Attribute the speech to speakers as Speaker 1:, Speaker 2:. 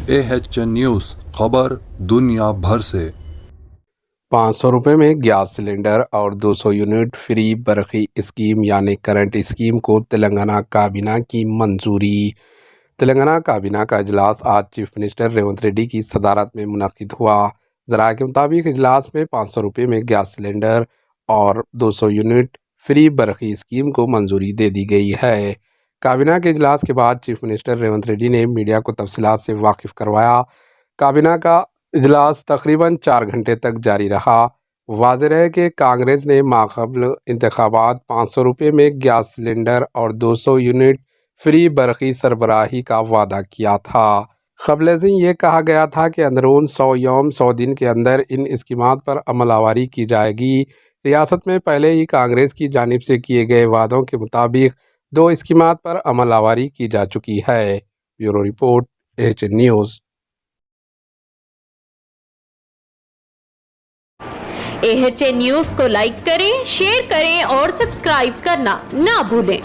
Speaker 1: AHN news خبر دنیا بھر سے۔
Speaker 2: 500 روپے میں گیس سلنڈر اور 200 یونٹ فری برقی اسکیم یعنی کرنٹ اسکیم کو تلنگانہ کابینہ کی منظوری۔ تلنگانہ کابینہ کا اجلاس آج چیف منسٹر ریونت ریڈی کی صدارت میں منعقد ہوا۔ ذرائع کے مطابق اجلاس میں 500 روپے میں گیس سلنڈر اور 200 یونٹ فری برقی اسکیم کو منظوری دے دی گئی ہے۔ کابینہ کے اجلاس کے بعد چیف منسٹر ریونت ریڈی نے میڈیا کو تفصیلات سے واقف کروایا۔ کابینہ کا اجلاس تقریباً 4 گھنٹے تک جاری رہا۔ واضح ہے کہ کانگریس نے ماقبل انتخابات 500 روپے میں گیس سلنڈر اور 200 یونٹ فری برقی سربراہی کا وعدہ کیا تھا۔ قبل ازیں یہ کہا گیا تھا کہ اندرون 100 یوم 100 دن کے اندر ان اسکیمات پر عمل آوری کی جائے گی۔ ریاست میں پہلے ہی کانگریس کی جانب سے کیے گئے وعدوں کے مطابق 2 اسکیمات پر عمل آوری کی جا چکی ہے۔ Bureau report AHN news.
Speaker 3: AHN news کو لائک کریں، شیئر کریں اور سبسکرائب کرنا نہ بھولیں۔